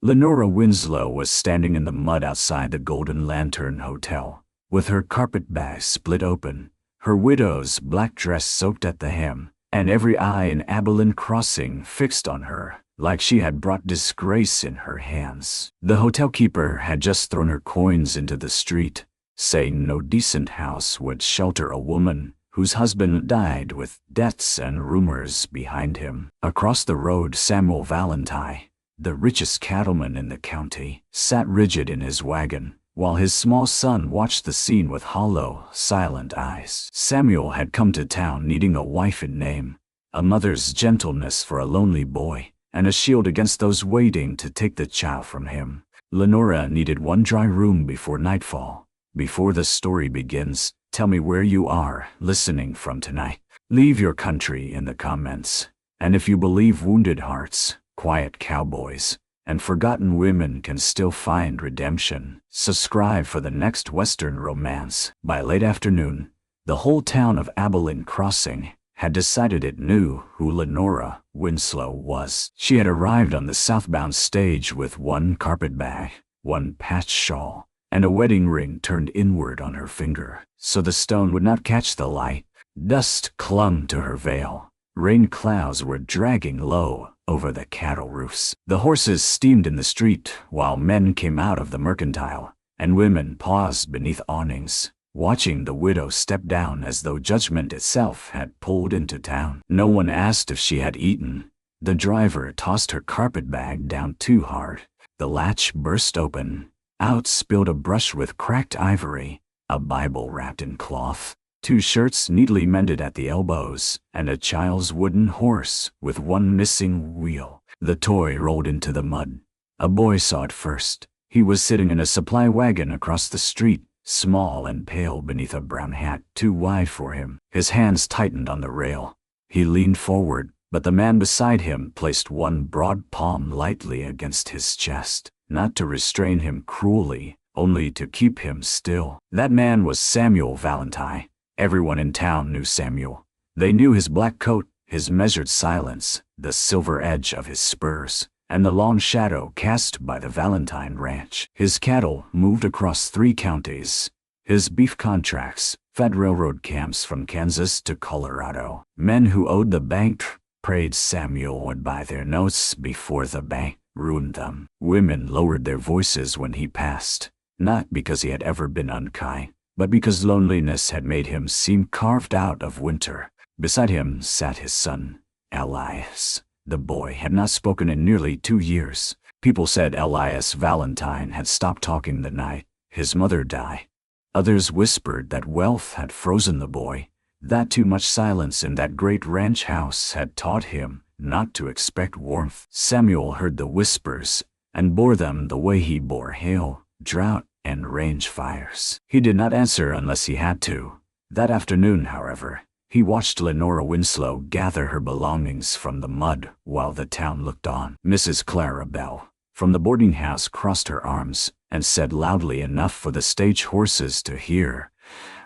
Lenora Winslow was standing in the mud outside the Golden Lantern Hotel, with her carpet bag split open, her widow's black dress soaked at the hem, and every eye in Abilene Crossing fixed on her, like she had brought disgrace in her hands. The hotel keeper had just thrown her coins into the street, saying no decent house would shelter a woman whose husband died with debts and rumors behind him. Across the road, Samuel Valentine, the richest cattleman in the county, sat rigid in his wagon, while his small son watched the scene with hollow, silent eyes. Samuel had come to town needing a wife in name, a mother's gentleness for a lonely boy, and a shield against those waiting to take the child from him. Lenora needed one dry room before nightfall. Before the story begins, tell me where you are listening from tonight. Leave your country in the comments. And if you believe wounded hearts, quiet cowboys, and forgotten women can still find redemption, subscribe for the next Western romance. By late afternoon, the whole town of Abilene Crossing had decided it knew who Lenora Winslow was. She had arrived on the southbound stage with one carpet bag, one patched shawl, and a wedding ring turned inward on her finger, so the stone would not catch the light. Dust clung to her veil. Rain clouds were dragging low over the cattle roofs. The horses steamed in the street while men came out of the mercantile, and women paused beneath awnings, watching the widow step down as though judgment itself had pulled into town. No one asked if she had eaten. The driver tossed her carpet bag down too hard. The latch burst open. Out spilled a brush with cracked ivory, a Bible wrapped in cloth, 2 shirts neatly mended at the elbows, and a child's wooden horse with one missing wheel. The toy rolled into the mud. A boy saw it first. He was sitting in a supply wagon across the street, small and pale beneath a brown hat too wide for him. His hands tightened on the rail. He leaned forward, but the man beside him placed one broad palm lightly against his chest. Not to restrain him cruelly, only to keep him still. That man was Samuel Valentine. Everyone in town knew Samuel. They knew his black coat, his measured silence, the silver edge of his spurs, and the long shadow cast by the Valentine ranch. His cattle moved across 3 counties. His beef contracts fed railroad camps from Kansas to Colorado. Men who owed the bank prayed Samuel would buy their notes before the bank ruined them. Women lowered their voices when he passed, not because he had ever been unkind, but because loneliness had made him seem carved out of winter. Beside him sat his son, Elias. The boy had not spoken in nearly 2 years. People said Elias Valentine had stopped talking the night his mother died. Others whispered that wealth had frozen the boy, that too much silence in that great ranch house had taught him not to expect warmth. Samuel heard the whispers and bore them the way he bore hail, drought, and range fires. He did not answer unless he had to. That afternoon, however, he watched Lenora Winslow gather her belongings from the mud while the town looked on. Mrs. Clara Bell, from the boarding house, crossed her arms and said loudly enough for the stage horses to hear,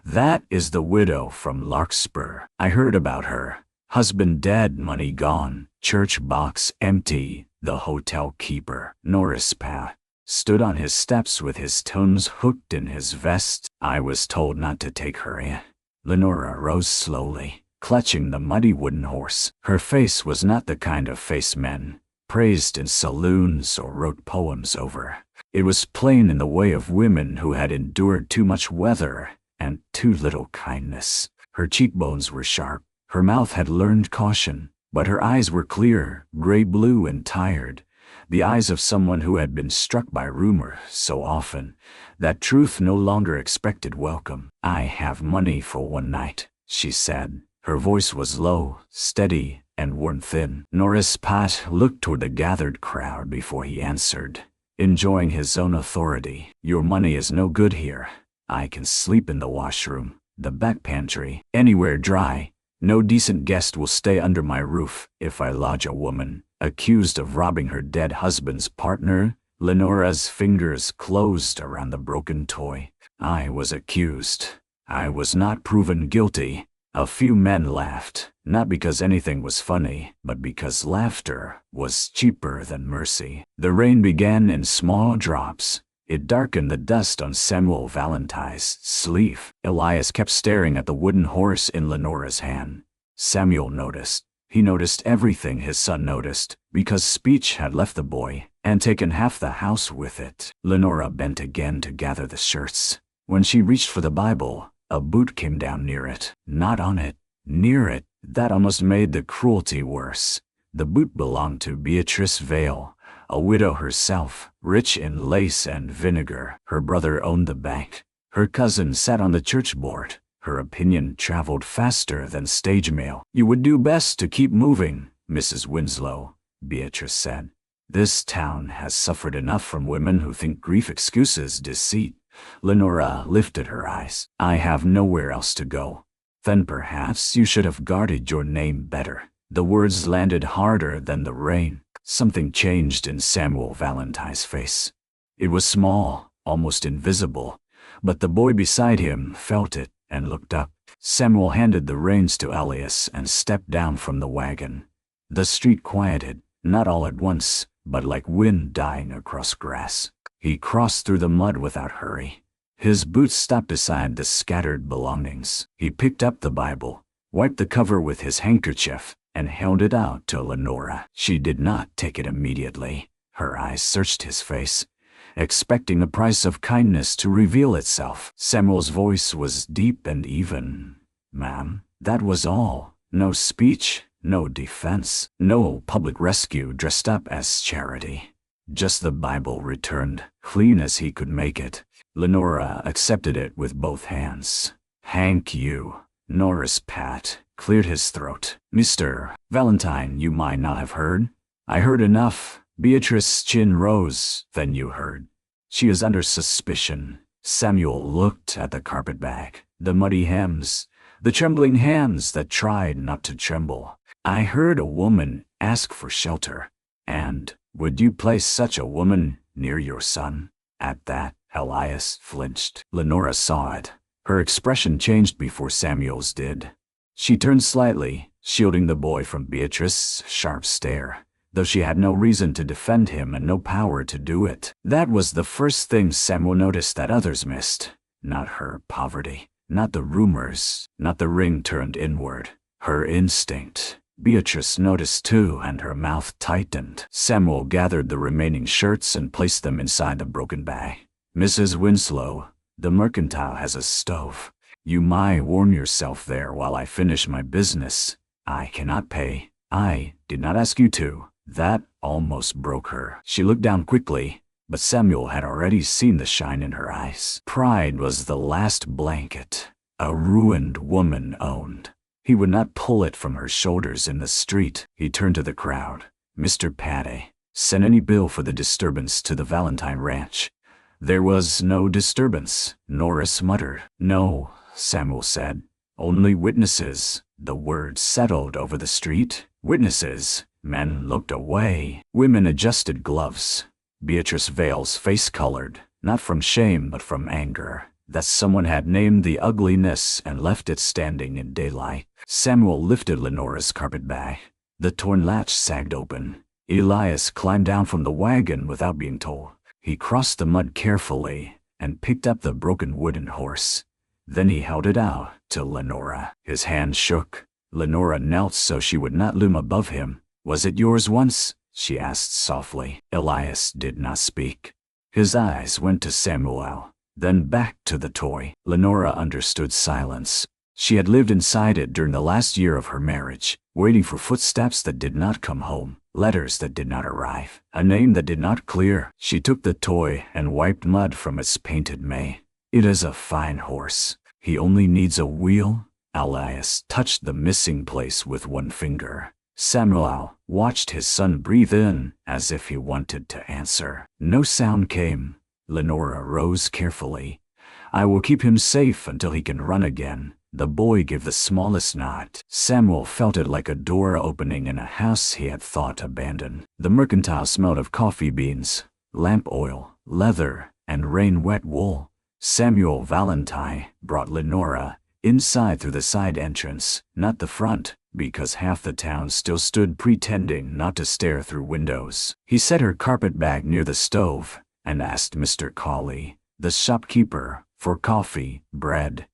"That is the widow from Larkspur. I heard about her. Husband dead, money gone, church box empty." The hotel keeper, Norris Pat, stood on his steps with his toes hooked in his vest. "I was told not to take her in." Lenora rose slowly, clutching the muddy wooden horse. Her face was not the kind of face men praised in saloons or wrote poems over. It was plain in the way of women who had endured too much weather and too little kindness. Her cheekbones were sharp. Her mouth had learned caution, but her eyes were clear, gray-blue and tired, the eyes of someone who had been struck by rumor so often that truth no longer expected welcome. "I have money for one night," she said. Her voice was low, steady, and worn thin. Norris Pat looked toward the gathered crowd before he answered, enjoying his own authority. "Your money is no good here. I can sleep in the washroom, the back pantry, anywhere dry. No decent guest will stay under my roof if I lodge a woman accused of robbing her dead husband's partner." Lenora's fingers closed around the broken toy. "I was accused. I was not proven guilty." A few men laughed, not because anything was funny, but because laughter was cheaper than mercy. The rain began in small drops. It darkened the dust on Samuel Valentine's sleeve. Elias kept staring at the wooden horse in Lenora's hand. Samuel noticed. He noticed everything his son noticed, because speech had left the boy and taken half the house with it. Lenora bent again to gather the shirts. When she reached for the Bible, a boot came down near it. Not on it, near it. That almost made the cruelty worse. The boot belonged to Beatrice Vale, a widow herself, rich in lace and vinegar. Her brother owned the bank. Her cousin sat on the church board. Her opinion traveled faster than stage mail. "You would do best to keep moving, Mrs. Winslow," Beatrice said. "This town has suffered enough from women who think grief excuses deceit." Lenora lifted her eyes. "I have nowhere else to go." "Then perhaps you should have guarded your name better." The words landed harder than the rain. Something changed in Samuel Valentine's face. It was small, almost invisible, but the boy beside him felt it and looked up. Samuel handed the reins to Elias and stepped down from the wagon. The street quieted, not all at once, but like wind dying across grass. He crossed through the mud without hurry. His boots stopped beside the scattered belongings. He picked up the Bible, wiped the cover with his handkerchief, and held it out to Lenora. She did not take it immediately. Her eyes searched his face, expecting the price of kindness to reveal itself. Samuel's voice was deep and even. "Ma'am, that was all. No speech, no defense, no public rescue dressed up as charity. Just the Bible returned, clean as he could make it." Lenora accepted it with both hands. "Thank you." Norris Pat cleared his throat. "Mr. Valentine, you might not have heard." "I heard enough." Beatrice's chin rose. "Then you heard. She is under suspicion." Samuel looked at the carpetbag, the muddy hems, the trembling hands that tried not to tremble. "I heard a woman ask for shelter. And would you place such a woman near your son?" At that, Elias flinched. Lenora saw it. Her expression changed before Samuel's did. She turned slightly, shielding the boy from Beatrice's sharp stare, though she had no reason to defend him and no power to do it. That was the first thing Samuel noticed that others missed. Not her poverty, not the rumors, not the ring turned inward. Her instinct. Beatrice noticed too, and her mouth tightened. Samuel gathered the remaining shirts and placed them inside the broken bag. "Mrs. Winslow, the mercantile has a stove. You might warm yourself there while I finish my business. I cannot pay. I did not ask you to." That almost broke her. She looked down quickly, but Samuel had already seen the shine in her eyes. Pride was the last blanket a ruined woman owned. He would not pull it from her shoulders in the street. He turned to the crowd. "Mr. Patty, send any bill for the disturbance to the Valentine Ranch." There was no disturbance, Norris muttered. "No," Samuel said. "Only witnesses." The words settled over the street. Witnesses. Men looked away. Women adjusted gloves. Beatrice Vale's face colored, not from shame but from anger, that someone had named the ugliness and left it standing in daylight. Samuel lifted Lenora's carpetbag. The torn latch sagged open. Elias climbed down from the wagon without being told. He crossed the mud carefully and picked up the broken wooden horse. Then he held it out to Lenora. His hand shook. Lenora knelt so she would not loom above him. "Was it yours once?" she asked softly. Elias did not speak. His eyes went to Samuel, then back to the toy. Lenora understood silence. She had lived inside it during the last year of her marriage, waiting for footsteps that did not come home, letters that did not arrive, a name that did not clear. She took the toy and wiped mud from its painted mane. "It is a fine horse. He only needs a wheel." Elias touched the missing place with one finger. Samuel watched his son breathe in as if he wanted to answer. No sound came. Lenora rose carefully. "I will keep him safe until he can run again." The boy gave the smallest nod. Samuel felt it like a door opening in a house he had thought abandoned. The mercantile smelled of coffee beans, lamp oil, leather, and rain-wet wool. Samuel Valentine brought Lenora inside through the side entrance, not the front. because half the town still stood pretending not to stare through windows. He set her carpetbag near the stove and asked Mr. Cawley, the shopkeeper, for coffee, bread,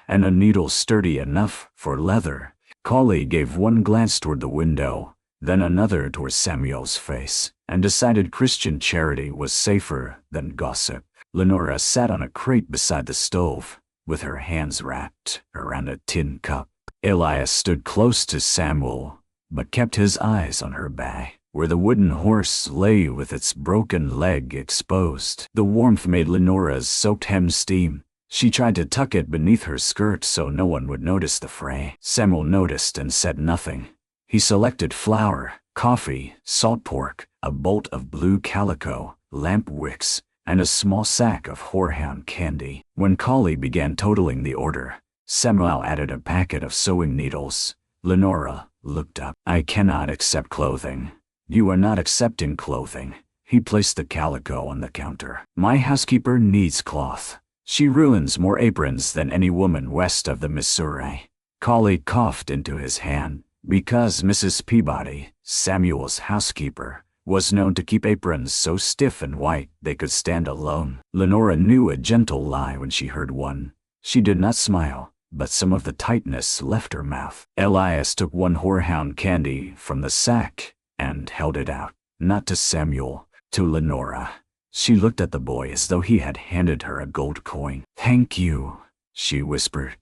and a needle sturdy enough for leather. Cawley gave one glance toward the window, then another toward Samuel's face, and decided Christian charity was safer than gossip. Lenora sat on a crate beside the stove, with her hands wrapped around a tin cup. Elias stood close to Samuel, but kept his eyes on her bag, where the wooden horse lay with its broken leg exposed. The warmth made Lenora's soaked hem steam. She tried to tuck it beneath her skirt so no one would notice the fray. Samuel noticed and said nothing. He selected flour, coffee, salt pork, a bolt of blue calico, lamp wicks, and a small sack of horehound candy. When Cawley began totaling the order, Samuel added a packet of sewing needles. Lenora looked up. "I cannot accept clothing." "You are not accepting clothing." He placed the calico on the counter. "My housekeeper needs cloth. She ruins more aprons than any woman west of the Missouri." Cawley coughed into his hand, because Mrs. Peabody, Samuel's housekeeper, was known to keep aprons so stiff and white they could stand alone. Lenora knew a gentle lie when she heard one. She did not smile, but some of the tightness left her mouth. Elias took one horehound candy from the sack and held it out, not to Samuel, to Lenora. She looked at the boy as though he had handed her a gold coin. "Thank you," she whispered.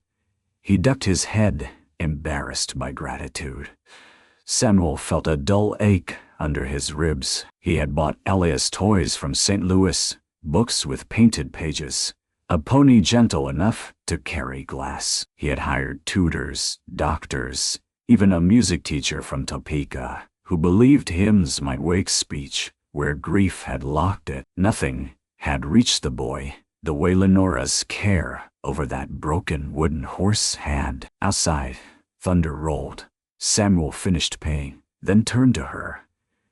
He ducked his head, embarrassed by gratitude. Samuel felt a dull ache under his ribs. He had bought Elias toys from St. Louis, books with painted pages, a pony gentle enough to carry glass. He had hired tutors, doctors, even a music teacher from Topeka, who believed hymns might wake speech where grief had locked it. Nothing had reached the boy the way Lenora's care over that broken wooden horse had. Outside, thunder rolled. Samuel finished paying, then turned to her.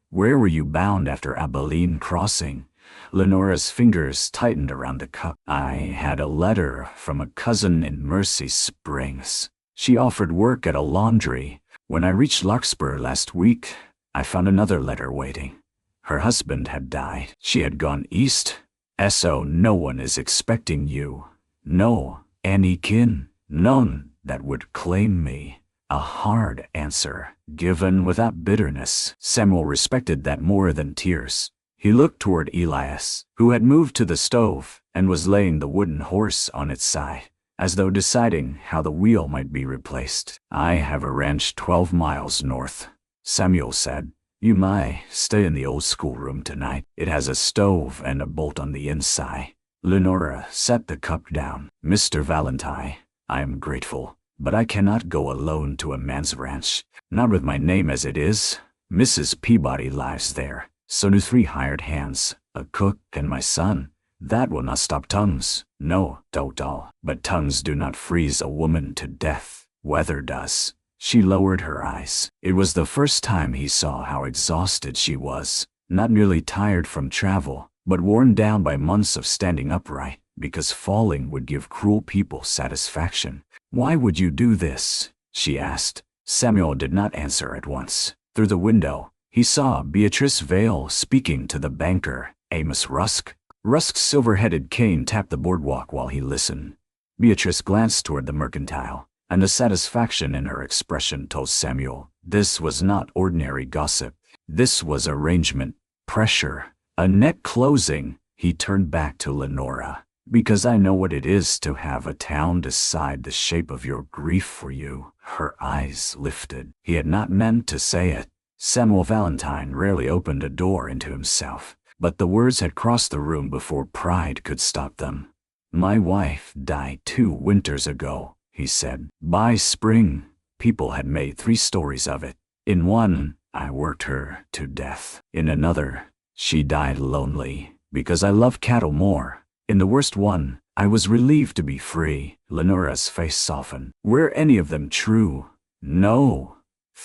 "Where were you bound after Abilene Crossing?" Lenora's fingers tightened around the cup. "I had a letter from a cousin in Mercy Springs. She offered work at a laundry. When I reached Larkspur last week, I found another letter waiting. Her husband had died. She had gone east. So no one is expecting you. No, any kin, none that would claim me." A hard answer, given without bitterness. Samuel respected that more than tears. He looked toward Elias, who had moved to the stove and was laying the wooden horse on its side, as though deciding how the wheel might be replaced. "I have a ranch 12 miles north," Samuel said. "You might stay in the old schoolroom tonight. It has a stove and a bolt on the inside." Lenora set the cup down. "Mr. Valentine, I am grateful, but I cannot go alone to a man's ranch, not with my name as it is. Mrs. Peabody lives there, so do 3 hired hands, a cook, and my son. That will not stop tongues. No, don't all. But tongues do not freeze a woman to death. Weather does." She lowered her eyes. It was the first time he saw how exhausted she was, not merely tired from travel, but worn down by months of standing upright, because falling would give cruel people satisfaction. "Why would you do this?" she asked. Samuel did not answer at once. Through the window, he saw Beatrice Vale speaking to the banker, Amos Rusk. Rusk's silver-headed cane tapped the boardwalk while he listened. Beatrice glanced toward the mercantile, and the satisfaction in her expression told Samuel this was not ordinary gossip. This was arrangement, pressure, a net closing. He turned back to Lenora. "Because I know what it is to have a town decide the shape of your grief for you." Her eyes lifted. He had not meant to say it. Samuel Valentine rarely opened a door into himself, but the words had crossed the room before pride could stop them. "My wife died 2 winters ago," he said. "By spring, people had made 3 stories of it. In one, I worked her to death. In another, she died lonely, because I loved cattle more. In the worst one, I was relieved to be free." Lenora's face softened. "Were any of them true?" "No."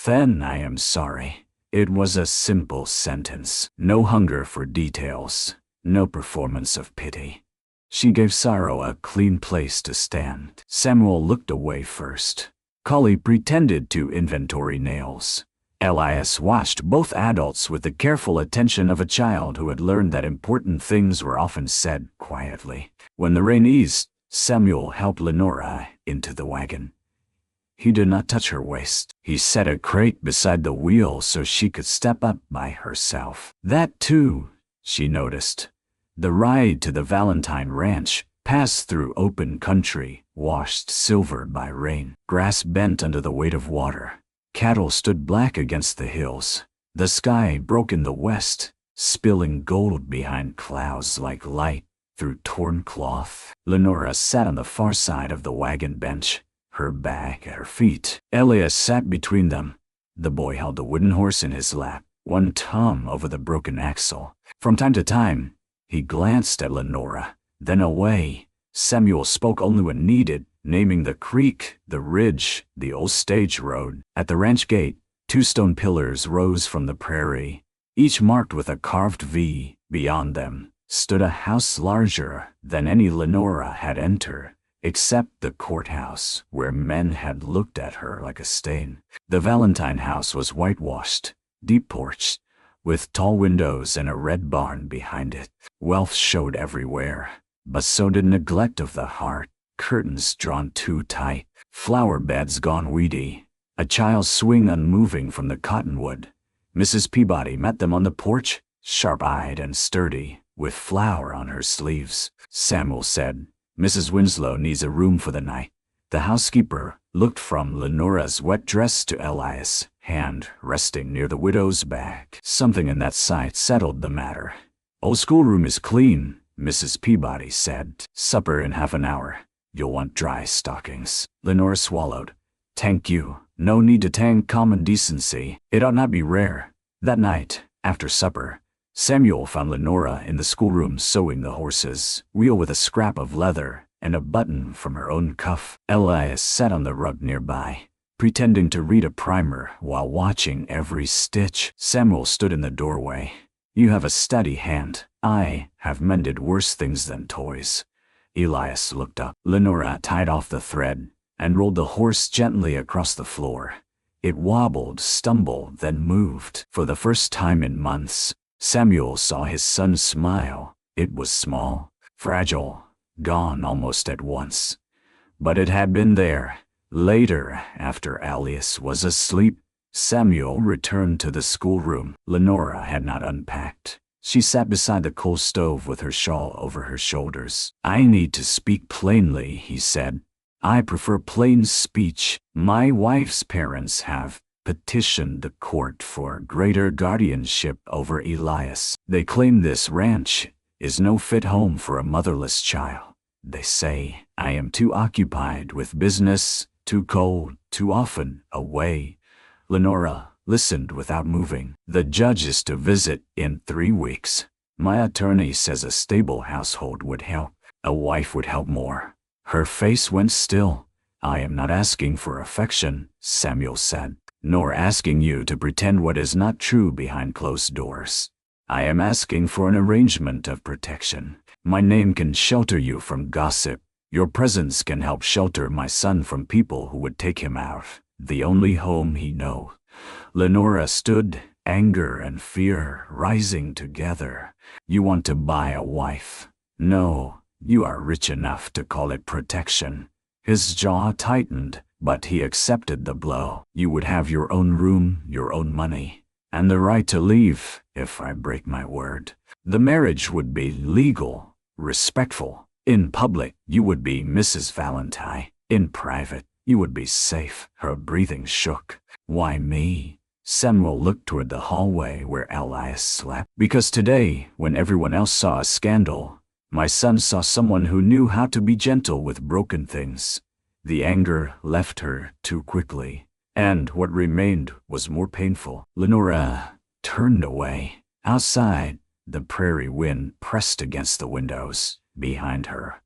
"Then I am sorry." It was a simple sentence. No hunger for details. No performance of pity. She gave sorrow a clean place to stand. Samuel looked away first. Collie pretended to inventory nails. Elias watched both adults with the careful attention of a child who had learned that important things were often said quietly. When the rain eased, Samuel helped Lenora into the wagon. He did not touch her waist. He set a crate beside the wheel so she could step up by herself. That, too, she noticed. The ride to the Valentine Ranch passed through open country, washed silver by rain. Grass bent under the weight of water. Cattle stood black against the hills. The sky broke in the west, spilling gold behind clouds like light through torn cloth. Lenora sat on the far side of the wagon bench, her bag at her feet. Elias sat between them. The boy held the wooden horse in his lap, one thumb over the broken axle. From time to time, he glanced at Lenora, then away. Samuel spoke only when needed, naming the creek, the ridge, the old stage road. At the ranch gate, 2 stone pillars rose from the prairie, each marked with a carved V. Beyond them stood a house larger than any Lenora had entered, except the courthouse, where men had looked at her like a stain. The Valentine house was whitewashed, deep porched, with tall windows and a red barn behind it. Wealth showed everywhere, but so did neglect of the heart. Curtains drawn too tight, flower beds gone weedy, a child's swing unmoving from the cottonwood. Mrs. Peabody met them on the porch, sharp-eyed and sturdy, with flour on her sleeves. Samuel said, "Mrs. Winslow needs a room for the night." The housekeeper looked from Lenora's wet dress to Elias, hand resting near the widow's back. Something in that sight settled the matter. "Old schoolroom is clean," Mrs. Peabody said. "Supper in half an hour. You'll want dry stockings." Lenora swallowed. "Thank you. No need to thank common decency. It ought not be rare." That night, after supper, Samuel found Lenora in the schoolroom sewing the horse's wheel with a scrap of leather and a button from her own cuff. Elias sat on the rug nearby, pretending to read a primer while watching every stitch. Samuel stood in the doorway. "You have a steady hand. I have mended worse things than toys." Elias looked up. Lenora tied off the thread and rolled the horse gently across the floor. It wobbled, stumbled, then moved. For the first time in months, Samuel saw his son smile. It was small, fragile, gone almost at once. But it had been there. Later, after Elias was asleep, Samuel returned to the schoolroom. Lenora had not unpacked. She sat beside the coal stove with her shawl over her shoulders. "I need to speak plainly," he said. "I prefer plain speech. My wife's parents have petitioned the court for greater guardianship over Elias. They claim this ranch is no fit home for a motherless child. They say I am too occupied with business, too cold, too often away." Lenora listened without moving. "The judge is to visit in 3 weeks. My attorney says a stable household would help. A wife would help more." Her face went still. "I am not asking for affection," Samuel said, "nor asking you to pretend what is not true behind closed doors. I am asking for an arrangement of protection. My name can shelter you from gossip. Your presence can help shelter my son from people who would take him out, the only home he knows." Lenora stood, anger and fear rising together. "You want to buy a wife? No, you are rich enough to call it protection." His jaw tightened, but he accepted the blow. "You would have your own room, your own money, and the right to leave if I break my word. The marriage would be legal, respectful. In public, you would be Mrs. Valentine. In private, you would be safe." Her breathing shook. "Why me?" Samuel looked toward the hallway where Elias slept. "Because today, when everyone else saw a scandal, my son saw someone who knew how to be gentle with broken things." The anger left her too quickly, and what remained was more painful. Lenora turned away. Outside, the prairie wind pressed against the windows. Behind her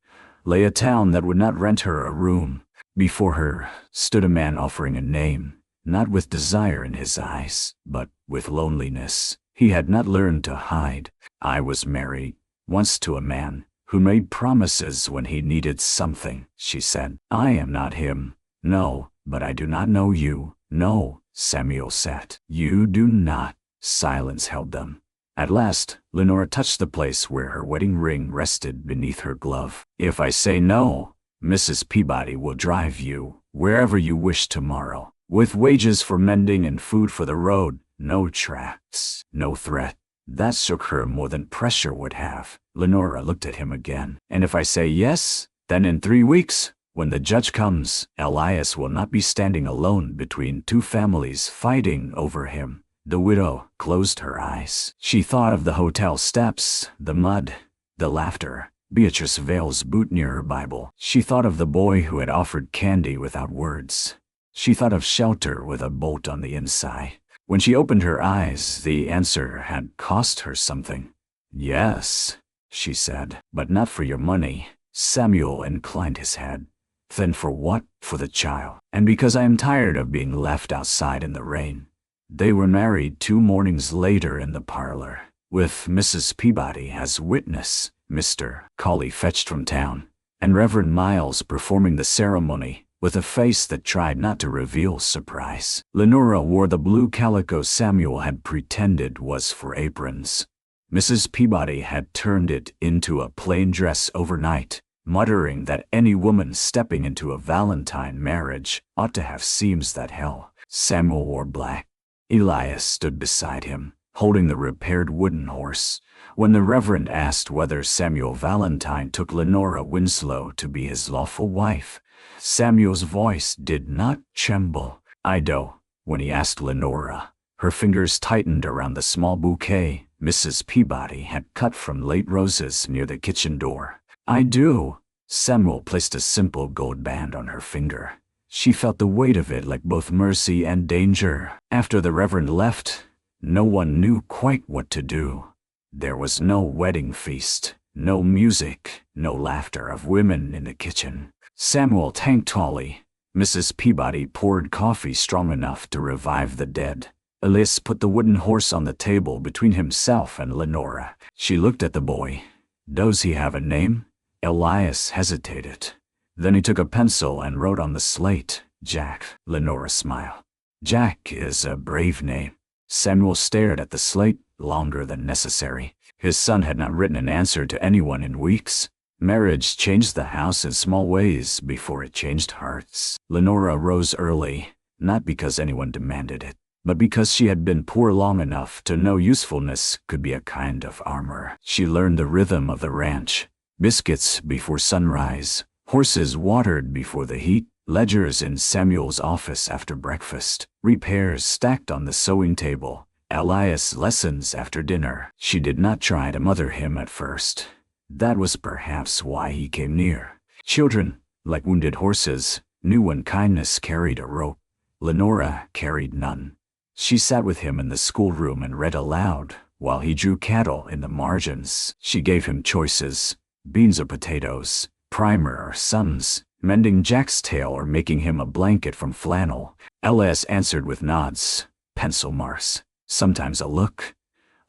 lay a town that would not rent her a room. Before her stood a man offering a name, not with desire in his eyes, but with loneliness he had not learned to hide. "I was married once to a man who made promises when he needed something," she said. "I am not him. No, But I do not know you. No, Samuel said. You do not. Silence held them. At last, Lenora touched the place where her wedding ring rested beneath her glove. If I say no, Mrs. Peabody will drive you wherever you wish tomorrow, with wages for mending and food for the road. No traps, no threat. That shook her more than pressure would have. Lenora looked at him again. And if I say yes, then in 3 weeks, when the judge comes, Elias will not be standing alone between two families fighting over him. The widow closed her eyes. She thought of the hotel steps, the mud, the laughter, Beatrice Vale's boot near her Bible. She thought of the boy who had offered candy without words. She thought of shelter with a bolt on the inside. When she opened her eyes, the answer had cost her something. Yes, she said, but not for your money. Samuel inclined his head. Then for what? For the child. And because I am tired of being left outside in the rain. They were married 2 mornings later in the parlor, with Mrs. Peabody as witness, Mr. Colley fetched from town, and Reverend Miles performing the ceremony, with a face that tried not to reveal surprise. Lenora wore the blue calico Samuel had pretended was for aprons. Mrs. Peabody had turned it into a plain dress overnight, muttering that any woman stepping into a Valentine marriage ought to have seams that hell. Samuel wore black. Elias stood beside him, holding the repaired wooden horse. When the Reverend asked whether Samuel Valentine took Lenora Winslow to be his lawful wife, Samuel's voice did not tremble. I do. When he asked Lenora, her fingers tightened around the small bouquet Mrs. Peabody had cut from late roses near the kitchen door. I do. Samuel placed a simple gold band on her finger. She felt the weight of it like both mercy and danger. After the Reverend left, no one knew quite what to do. There was no wedding feast, no music, no laughter of women in the kitchen. Samuel thanked Holly. Mrs. Peabody poured coffee strong enough to revive the dead. Elias put the wooden horse on the table between himself and Lenora. She looked at the boy. Does he have a name? Elias hesitated. Then he took a pencil and wrote on the slate, Jack. Lenora smiled. Jack is a brave name. Samuel stared at the slate longer than necessary. His son had not written an answer to anyone in weeks. Marriage changed the house in small ways before it changed hearts. Lenora rose early, not because anyone demanded it, but because she had been poor long enough to know usefulness could be a kind of armor. She learned the rhythm of the ranch. Biscuits before sunrise, horses watered before the heat, ledgers in Samuel's office after breakfast, repairs stacked on the sewing table, Elias lessons after dinner. She did not try to mother him at first. That was perhaps why he came near. Children, like wounded horses, knew when kindness carried a rope. Lenora carried none. She sat with him in the schoolroom and read aloud, while he drew cattle in the margins. She gave him choices, beans or potatoes, primer or sums, mending Jack's tail or making him a blanket from flannel. Elias answered with nods, pencil marks, sometimes a look.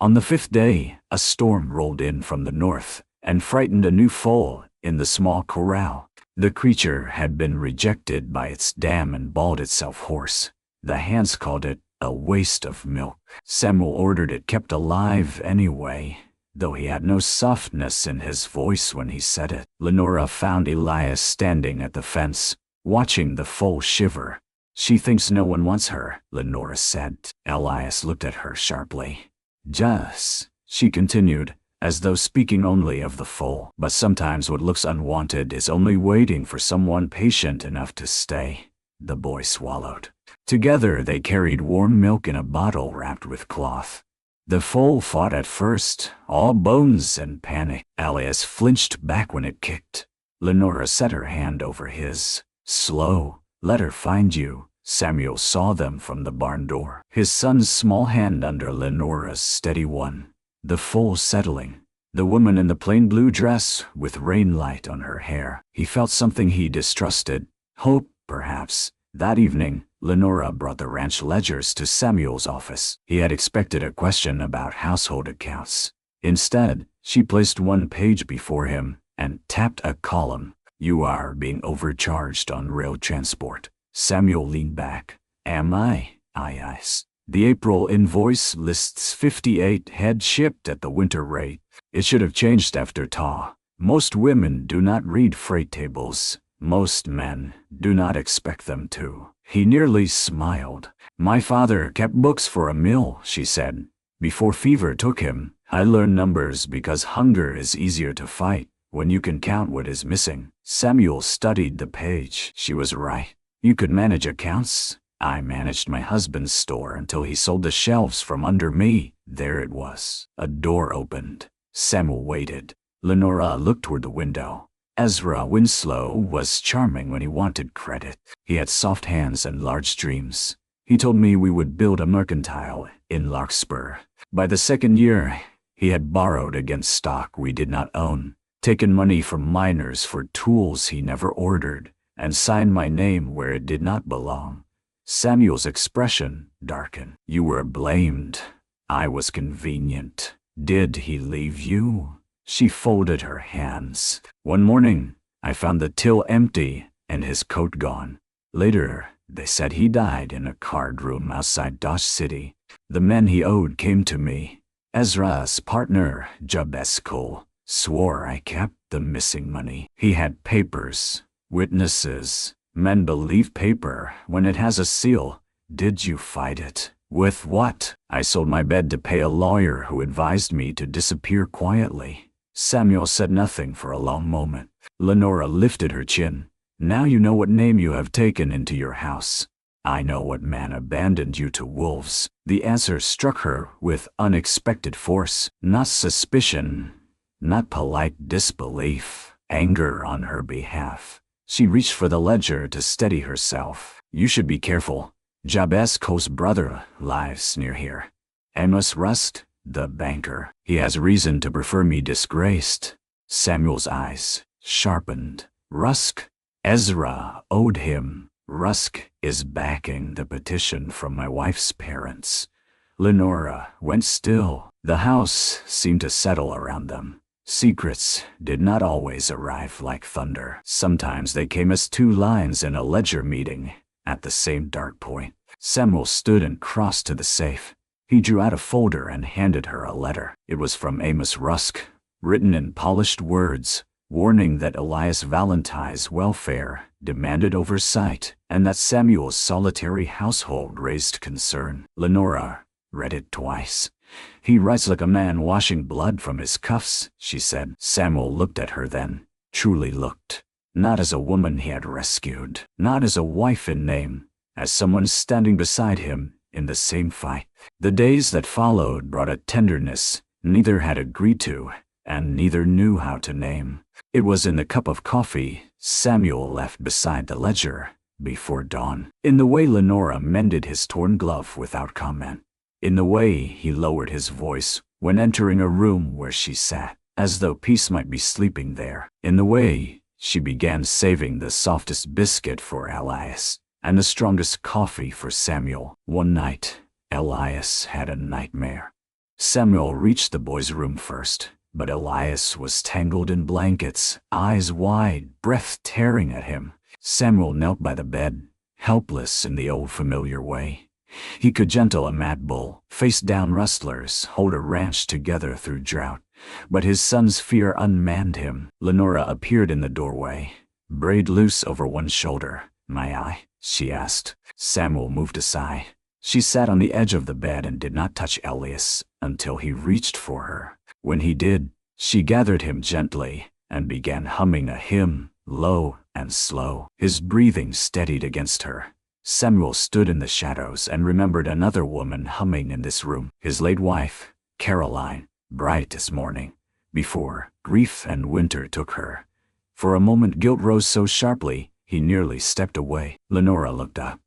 On the 5th day, a storm rolled in from the north and frightened a new foal in the small corral. The creature had been rejected by its dam and bawled itself hoarse. The hands called it a waste of milk. Samuel ordered it kept alive anyway, though he had no softness in his voice when he said it. Lenora found Elias standing at the fence, watching the foal shiver. She thinks no one wants her, Lenora said. Elias looked at her sharply. Just, she continued, as though speaking only of the foal. But sometimes what looks unwanted is only waiting for someone patient enough to stay. The boy swallowed. Together they carried warm milk in a bottle wrapped with cloth. The foal fought at first, all bones and panic. Elias flinched back when it kicked. Lenora set her hand over his. Slow, let her find you. Samuel saw them from the barn door. His son's small hand under Lenora's steady one. The foal settling. The woman in the plain blue dress with rain light on her hair. He felt something he distrusted. Hope, perhaps. That evening, Lenora brought the ranch ledgers to Samuel's office. He had expected a question about household accounts. Instead, she placed one page before him and tapped a column. You are being overcharged on rail transport. Samuel leaned back. Am I? I asked. The April invoice lists 58 head shipped at the winter rate. It should have changed after thaw. Most women do not read freight tables. Most men do not expect them to. He nearly smiled. My father kept books for a mill, she said. Before fever took him, I learned numbers because hunger is easier to fight when you can count what is missing. Samuel studied the page. She was right. You could manage accounts. I managed my husband's store until he sold the shelves from under me. There it was. A door opened. Samuel waited. Lenora looked toward the window. Ezra Winslow was charming when he wanted credit. He had soft hands and large dreams. He told me we would build a mercantile in Larkspur. By the second year, he had borrowed against stock we did not own, taken money from miners for tools he never ordered, and signed my name where it did not belong. Samuel's expression darkened. You were blamed. I was convenient. Did he leave you? She folded her hands. One morning, I found the till empty and his coat gone. Later, they said he died in a card room outside Dodge City. The men he owed came to me. Ezra's partner, Jabez Cole, swore I kept the missing money. He had papers, witnesses. Men believe paper when it has a seal. Did you fight it? With what? I sold my bed to pay a lawyer who advised me to disappear quietly. Samuel said nothing for a long moment. Lenora lifted her chin. Now you know what name you have taken into your house. I know what man abandoned you to wolves. The answer struck her with unexpected force. Not suspicion, not polite disbelief, anger on her behalf. She reached for the ledger to steady herself. You should be careful. Jabez Cole's brother lives near here. Amos Rust, the banker. He has reason to prefer me disgraced. Samuel's eyes sharpened. Rusk? Ezra owed him. Rusk is backing the petition from my wife's parents. Lenora went still. The house seemed to settle around them. Secrets did not always arrive like thunder. Sometimes they came as two lines in a ledger meeting at the same dark point. Samuel stood and crossed to the safe. He drew out a folder and handed her a letter. It was from Amos Rusk, written in polished words, warning that Elias Valentine's welfare demanded oversight and that Samuel's solitary household raised concern. Lenora read it twice. He writes like a man washing blood from his cuffs, she said. Samuel looked at her then, truly looked. Not as a woman he had rescued, not as a wife in name, as someone standing beside him in the same fight. The days that followed brought a tenderness neither had agreed to and neither knew how to name. It was in the cup of coffee Samuel left beside the ledger before dawn. In the way Lenora mended his torn glove without comment. In the way he lowered his voice when entering a room where she sat, as though peace might be sleeping there. In the way she began saving the softest biscuit for Elias and the strongest coffee for Samuel. One night, Elias had a nightmare. Samuel reached the boy's room first, but Elias was tangled in blankets, eyes wide, breath tearing at him. Samuel knelt by the bed, helpless in the old familiar way. He could gentle a mad bull, face down rustlers, hold a ranch together through drought. But his son's fear unmanned him. Lenora appeared in the doorway, braid loose over one shoulder. "May I?" she asked. Samuel moved aside. She sat on the edge of the bed and did not touch Elias until he reached for her. When he did, she gathered him gently and began humming a hymn, low and slow. His breathing steadied against her. Samuel stood in the shadows and remembered another woman humming in this room, his late wife, Caroline, bright as morning, before grief and winter took her. For a moment guilt rose so sharply, he nearly stepped away. Lenora looked up.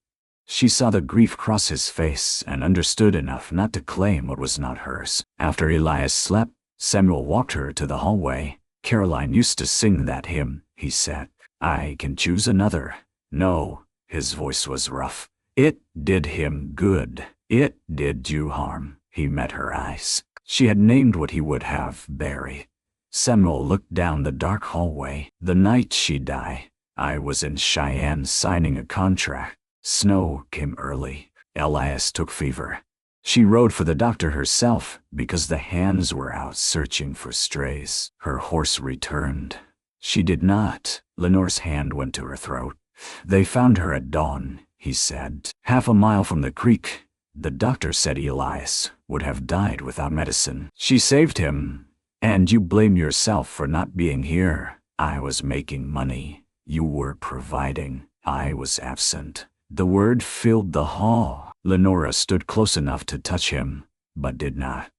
She saw the grief cross his face and understood enough not to claim what was not hers. After Elias slept, Samuel walked her to the hallway. "Caroline used to sing that hymn," he said. "I can choose another." "No." His voice was rough. "It did him good. It did you harm." He met her eyes. She had named what he would have buried. Samuel looked down the dark hallway. "The night she died, I was in Cheyenne signing a contract. Snow came early. Elias took fever. She rode for the doctor herself because the hands were out searching for strays. Her horse returned. She did not. Lenore's hand went to her throat. They found her at dawn, he said, half a mile from the creek. The doctor said Elias would have died without medicine. She saved him, and you blame yourself for not being here. I was making money. You were providing. I was absent. The word filled the hall. Lenora stood close enough to touch him, but did not.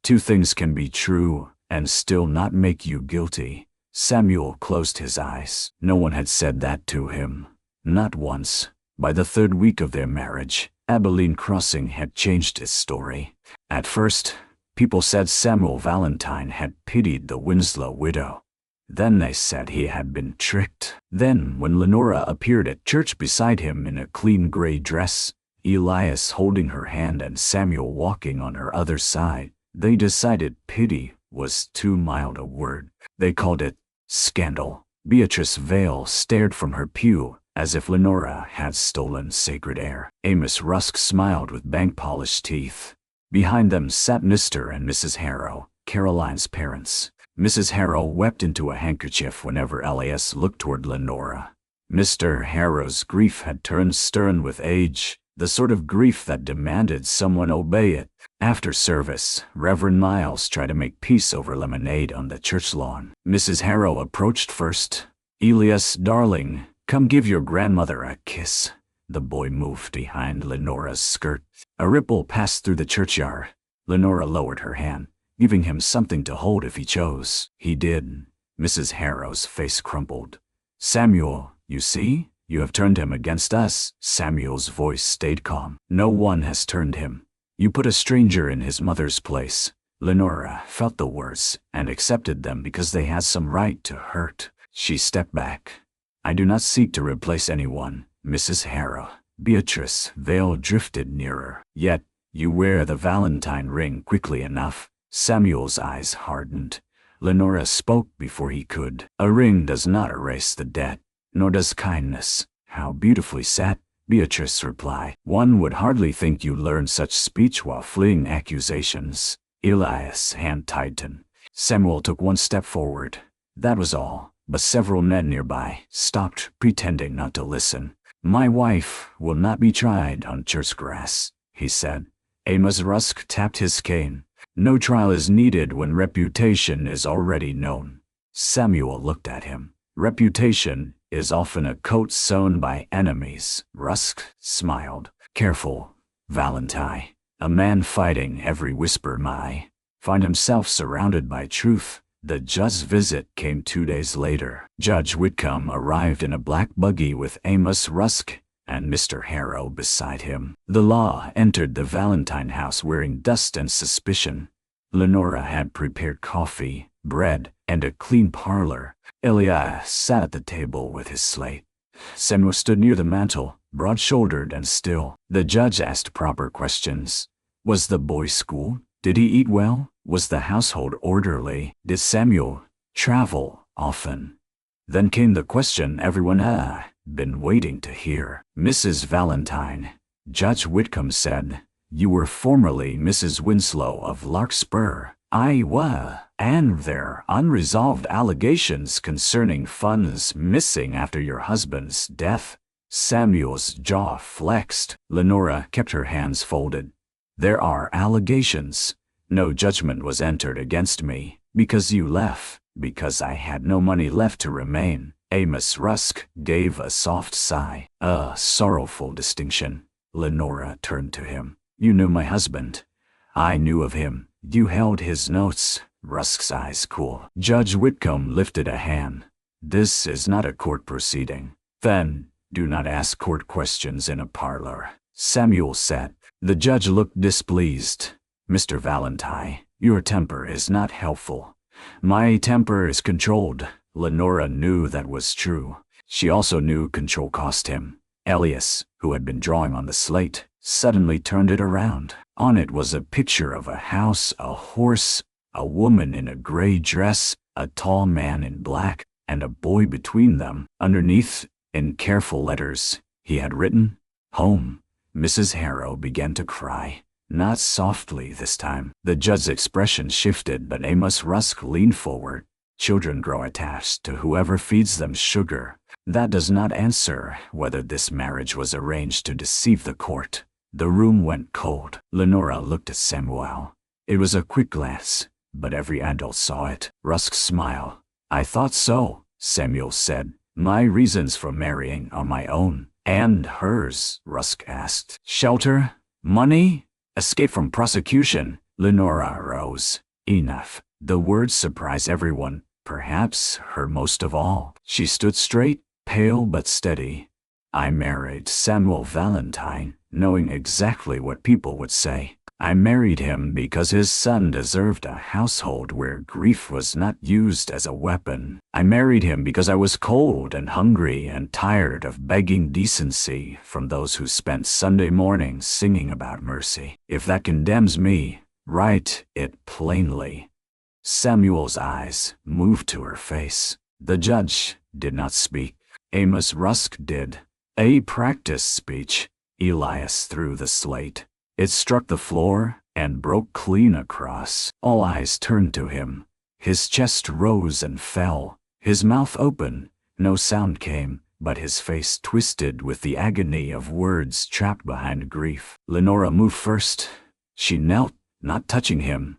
Two things can be true and still not make you guilty. Samuel closed his eyes. No one had said that to him. Not once. By the third week of their marriage, Abilene Crossing had changed its story. At first, people said Samuel Valentine had pitied the Winslow widow. Then they said he had been tricked. Then, when Lenora appeared at church beside him in a clean gray dress, Elias holding her hand and Samuel walking on her other side, they decided pity was too mild a word. They called it scandal. Beatrice Vale stared from her pew as if Lenora had stolen sacred air. Amos Rusk smiled with bank-polished teeth. Behind them sat Mr. and Mrs. Harrow, Caroline's parents. Mrs. Harrow wept into a handkerchief whenever Elias looked toward Lenora. Mr. Harrow's grief had turned stern with age, the sort of grief that demanded someone obey it. After service, Reverend Miles tried to make peace over lemonade on the church lawn. Mrs. Harrow approached first. Elias, darling, come give your grandmother a kiss. The boy moved behind Lenora's skirt. A ripple passed through the churchyard. Lenora lowered her hand, giving him something to hold if he chose. He did. Mrs. Harrow's face crumpled. Samuel, you see? You have turned him against us. Samuel's voice stayed calm. No one has turned him. You put a stranger in his mother's place. Lenora felt the words and accepted them because they had some right to hurt. She stepped back. I do not seek to replace anyone, Mrs. Harrow. Beatrice Vale drifted nearer. Yet, you wear the Valentine ring quickly enough. Samuel's eyes hardened. Lenora spoke before he could. A ring does not erase the debt, nor does kindness. How beautifully said, Beatrice replied. One would hardly think you learned such speech while fleeing accusations. Elias' hand tightened. Samuel took one step forward. That was all, but several men nearby stopped, pretending not to listen. My wife will not be tried on church grass, he said. Amos Rusk tapped his cane. No trial is needed when reputation is already known. Samuel looked at him. Reputation is often a coat sewn by enemies. Rusk smiled. Careful, Valentine. A man fighting every whisper might find himself surrounded by truth. The judge's visit came 2 days later. Judge Whitcomb arrived in a black buggy with Amos Rusk and Mr. Harrow beside him. The law entered the Valentine house wearing dust and suspicion. Lenora had prepared coffee, bread, and a clean parlor. Elias sat at the table with his slate. Samuel stood near the mantel, broad-shouldered and still. The judge asked proper questions. Was the boy schooled? Did he eat well? Was the household orderly? Did Samuel travel often? Then came the question everyone had been waiting to hear. Mrs. Valentine, Judge Whitcomb said, you were formerly Mrs. Winslow of Larkspur. I was, and there are unresolved allegations concerning funds missing after your husband's death. Samuel's jaw flexed. Lenora kept her hands folded. There are allegations. No judgment was entered against me, because you left, because I had no money left to remain. Amos Rusk gave a soft sigh, a sorrowful distinction. Lenora turned to him. You knew my husband. I knew of him. You held his notes. Rusk's eyes cooled. Judge Whitcomb lifted a hand. This is not a court proceeding. Then, do not ask court questions in a parlor, Samuel said. The judge looked displeased. Mr. Valentine, your temper is not helpful. My temper is controlled. Lenora knew that was true. She also knew control cost him. Elias, who had been drawing on the slate, suddenly turned it around. On it was a picture of a house, a horse, a woman in a gray dress, a tall man in black, and a boy between them. Underneath, in careful letters, he had written, Home. Mrs. Harrow began to cry. Not softly this time. The judge's expression shifted, but Amos Rusk leaned forward. Children grow attached to whoever feeds them sugar. That does not answer whether this marriage was arranged to deceive the court. The room went cold. Lenora looked at Samuel. It was a quick glance, but every adult saw it. Rusk smiled. I thought so, Samuel said. My reasons for marrying are my own. And hers, Rusk asked. Shelter? Money? Escape from prosecution? Lenora rose. Enough. The words surprised everyone, perhaps her most of all. She stood straight, pale but steady. I married Samuel Valentine, knowing exactly what people would say. I married him because his son deserved a household where grief was not used as a weapon. I married him because I was cold and hungry and tired of begging decency from those who spent Sunday mornings singing about mercy. If that condemns me, write it plainly. Samuel's eyes moved to her face. The judge did not speak. Amos Rusk did. A practice speech. Elias threw the slate. It struck the floor and broke clean across. All eyes turned to him. His chest rose and fell. His mouth opened. No sound came, but his face twisted with the agony of words trapped behind grief. Lenora moved first. She knelt, not touching him.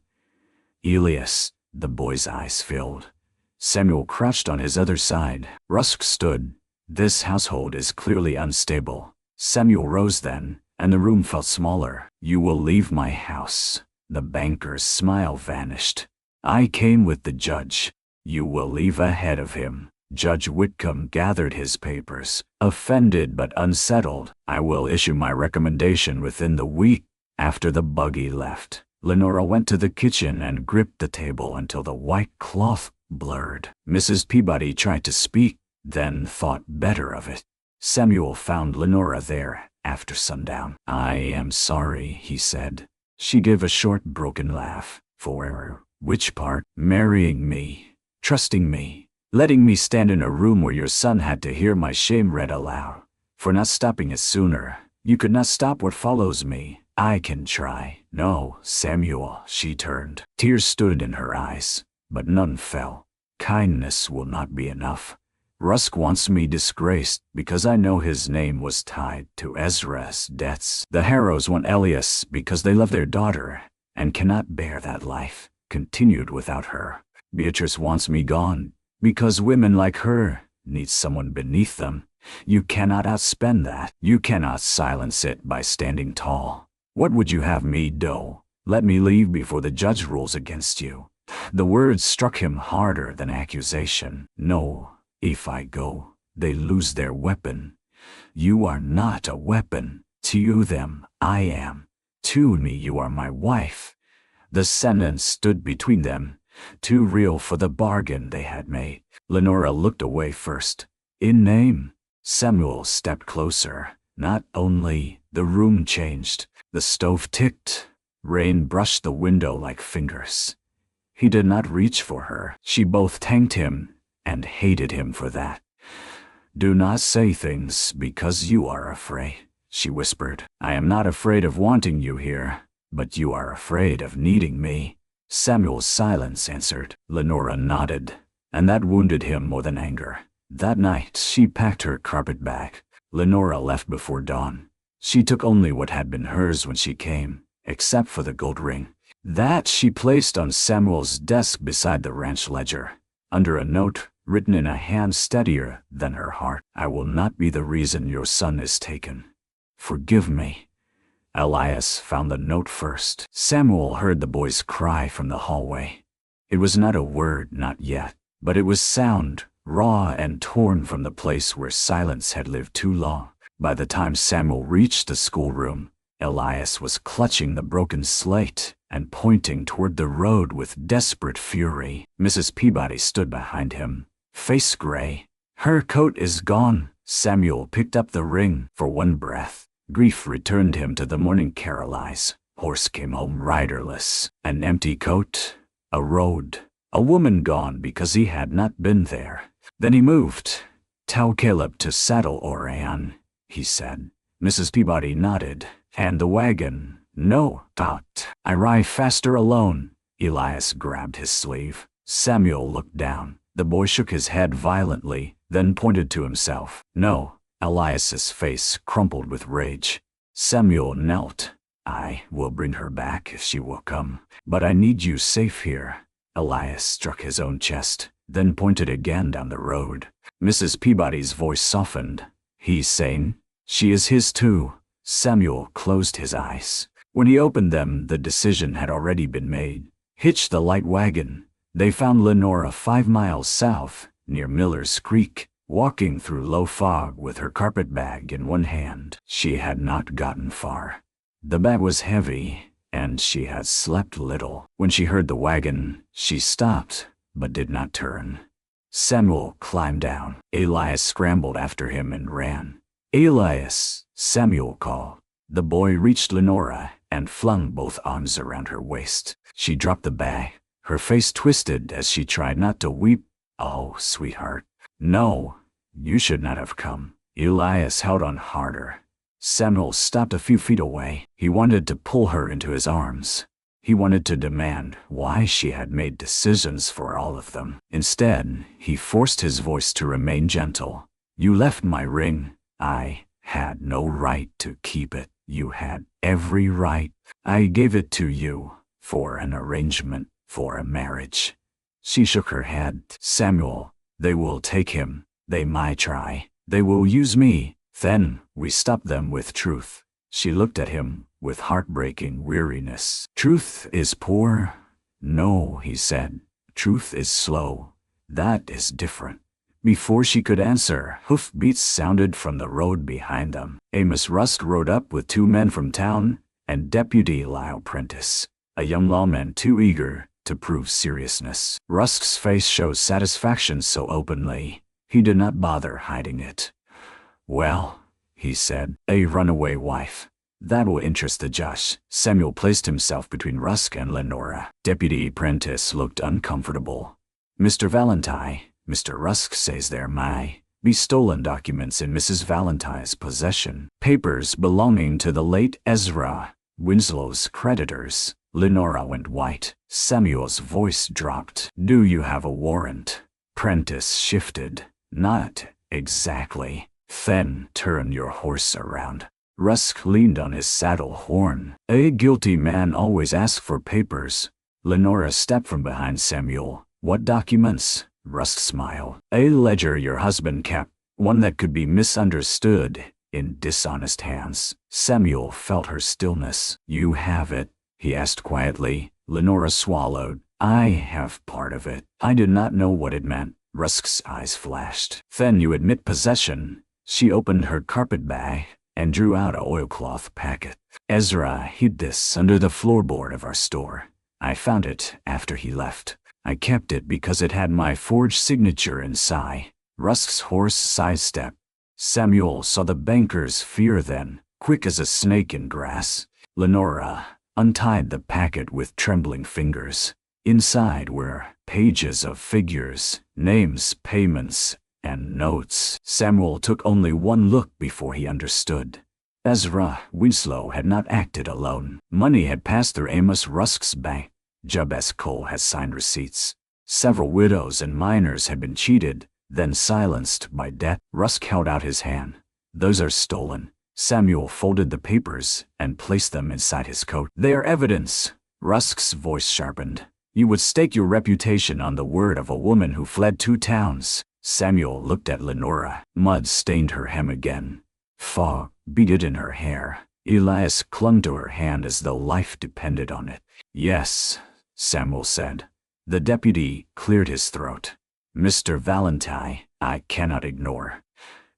Elias, the boy's eyes filled. Samuel crouched on his other side. Rusk stood. This household is clearly unstable. Samuel rose then, and the room felt smaller. You will leave my house. The banker's smile vanished. I came with the judge. You will leave ahead of him. Judge Whitcomb gathered his papers, offended but unsettled. I will issue my recommendation within the week. After the buggy left, Lenora went to the kitchen and gripped the table until the white cloth blurred. Mrs. Peabody tried to speak, then thought better of it. Samuel found Lenora there after sundown. I am sorry, he said. She gave a short, broken laugh. For which part? Marrying me, trusting me, letting me stand in a room where your son had to hear my shame read aloud. For not stopping it sooner. You could not stop what follows me. I can try. No, Samuel, she turned. Tears stood in her eyes, but none fell. Kindness will not be enough. Rusk wants me disgraced because I know his name was tied to Ezra's debts. The Harrows want Elias because they love their daughter and cannot bear that life continued without her. Beatrice wants me gone because women like her need someone beneath them. You cannot outspend that. You cannot silence it by standing tall. What would you have me do? Let me leave before the judge rules against you. The words struck him harder than accusation. No. If I go, they lose their weapon. You are not a weapon. To them, I am. To me, you are my wife. The sentence stood between them, too real for the bargain they had made. Lenora looked away first. In name, Samuel stepped closer. Not only, the room changed. The stove ticked. Rain brushed the window like fingers. He did not reach for her. She both thanked him and hated him for that. Do not say things because you are afraid, she whispered. I am not afraid of wanting you here, but you are afraid of needing me. Samuel's silence answered. Lenora nodded, and that wounded him more than anger. That night, she packed her carpet bag. Lenora left before dawn. She took only what had been hers when she came, except for the gold ring. That she placed on Samuel's desk beside the ranch ledger, under a note written in a hand steadier than her heart. I will not be the reason your son is taken. Forgive me. Elias found the note first. Samuel heard the boy's cry from the hallway. It was not a word, not yet, but it was sound, raw and torn from the place where silence had lived too long. By the time Samuel reached the schoolroom, Elias was clutching the broken slate and pointing toward the road with desperate fury. Mrs. Peabody stood behind him, face gray. Her coat is gone. Samuel picked up the ring for one breath. Grief returned him to the morning carol eyes. Horse came home riderless. An empty coat, a road, a woman gone because he had not been there. Then he moved. Tell Caleb to saddle Orion, he said. Mrs. Peabody nodded. And the wagon? No, Dot. I ride faster alone. Elias grabbed his sleeve. Samuel looked down. The boy shook his head violently, then pointed to himself. No. Elias's face crumpled with rage. Samuel knelt. I will bring her back if she will come, but I need you safe here. Elias struck his own chest, then pointed again down the road. Mrs. Peabody's voice softened. He's sane. She is his too. Samuel closed his eyes. When he opened them, the decision had already been made. Hitch the light wagon. They found Lenora 5 miles south, near Miller's Creek, walking through low fog with her carpet bag in one hand. She had not gotten far. The bag was heavy, and she had slept little. When she heard the wagon, she stopped, but did not turn. Samuel climbed down. Elias scrambled after him and ran. Elias, Samuel called. The boy reached Lenora and flung both arms around her waist. She dropped the bag. Her face twisted as she tried not to weep. Oh, sweetheart. No, you should not have come. Elias held on harder. Samuel stopped a few feet away. He wanted to pull her into his arms. He wanted to demand why she had made decisions for all of them. Instead, he forced his voice to remain gentle. You left my ring. I had no right to keep it. You had every right. I gave it to you for an arrangement, for a marriage. She shook her head. Samuel, they will take him. They might try. They will use me. Then we stop them with truth. She looked at him with heartbreaking weariness. Truth is poor? No, he said. Truth is slow. That is different. Before she could answer, hoofbeats sounded from the road behind them. Amos Rusk rode up with 2 men from town and Deputy Lyle Prentice, a young lawman too eager to prove seriousness. Rusk's face showed satisfaction so openly, he did not bother hiding it. Well, he said, a runaway wife. That will interest the judge. Samuel placed himself between Rusk and Lenora. Deputy Prentice looked uncomfortable. Mr. Valentine, Mr. Rusk says there might be stolen documents in Mrs. Valentine's possession. Papers belonging to the late Ezra Winslow's creditors. Lenora went white. Samuel's voice dropped. Do you have a warrant? Prentice shifted. Not exactly. Then turn your horse around. Rusk leaned on his saddle horn. A guilty man always asks for papers. Lenora stepped from behind Samuel. What documents? Rusk smiled. A ledger your husband kept, one that could be misunderstood in dishonest hands. Samuel felt her stillness. You have it? He asked quietly. Lenora swallowed. I have part of it. I did not know what it meant. Rusk's eyes flashed. Then you admit possession. She opened her carpet bag and drew out an oilcloth packet. Ezra hid this under the floorboard of our store. I found it after he left. I kept it because it had my forged signature inside. Rusk's horse sidestepped. Samuel saw the banker's fear then, quick as a snake in grass. Lenora untied the packet with trembling fingers. Inside were pages of figures, names, payments, and notes. Samuel took only one look before he understood. Ezra Winslow had not acted alone. Money had passed through Amos Rusk's bank. Jabez Cole had signed receipts. Several widows and minors had been cheated, then silenced by debt. Rusk held out his hand. Those are stolen. Samuel folded the papers and placed them inside his coat. They are evidence. Rusk's voice sharpened. You would stake your reputation on the word of a woman who fled 2 towns. Samuel looked at Lenora. Mud stained her hem again. Fog beaded in her hair. Elias clung to her hand as though life depended on it. Yes, Samuel said. The deputy cleared his throat. Mr. Valentine, I cannot ignore.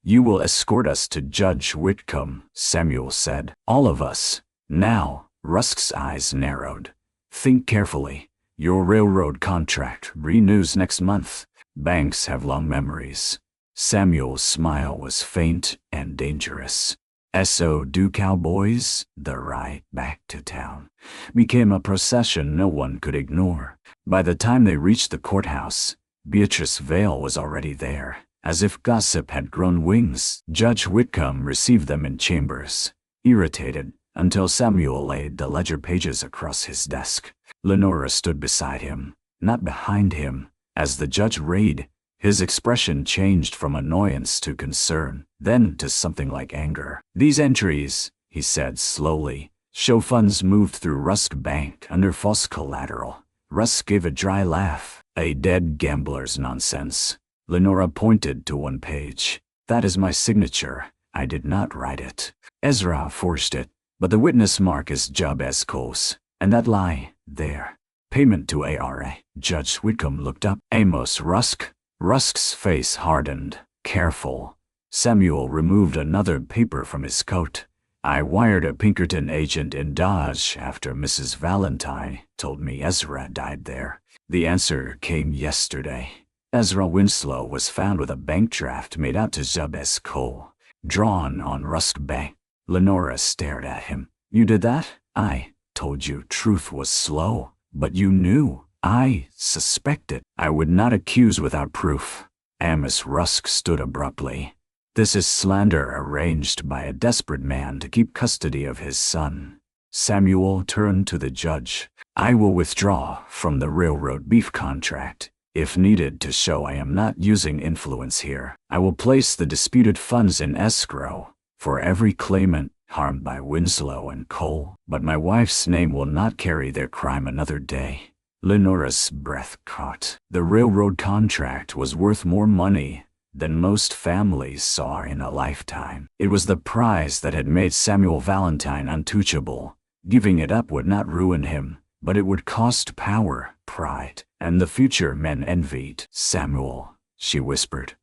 You will escort us to Judge Whitcomb, Samuel said. All of us. Now, Rusk's eyes narrowed. Think carefully. Your railroad contract renews next month. Banks have long memories. Samuel's smile was faint and dangerous. So do cowboys. The ride back to town became a procession no one could ignore. By the time they reached the courthouse, Beatrice Vale was already there. as if gossip had grown wings. Judge Whitcomb received them in chambers, irritated, until Samuel laid the ledger pages across his desk. Lenora stood beside him, not behind him. As the judge read, his expression changed from annoyance to concern, then to something like anger. "These entries," he said slowly, "show funds moved through Rusk Bank under false collateral." Rusk gave a dry laugh. "A dead gambler's nonsense." Lenora pointed to one page. "That is my signature. I did not write it. Ezra forged it, but the witness mark is Jabez Cole's. And that lie, there. Payment to ARA. Judge Whitcomb looked up. "Amos Rusk?" Rusk's face hardened. "Careful." Samuel removed another paper from his coat. "I wired a Pinkerton agent in Dodge after Mrs. Valentine told me Ezra died there. The answer came yesterday. Ezra Winslow was found with a bank draft made out to Jabez Cole, drawn on Rusk Bank." Lenora stared at him. "You did that?" "I told you truth was slow, but you knew." "I suspected. I would not accuse without proof." Amos Rusk stood abruptly. "This is slander arranged by a desperate man to keep custody of his son." Samuel turned to the judge. "I will withdraw from the railroad beef contract, if needed, to show I am not using influence here. I will place the disputed funds in escrow for every claimant harmed by Winslow and Cole, but my wife's name will not carry their crime another day." Lenora's breath caught. The railroad contract was worth more money than most families saw in a lifetime. It was the prize that had made Samuel Valentine untouchable. Giving it up would not ruin him, but it would cost power, pride, and the future men envied. "Samuel," she whispered.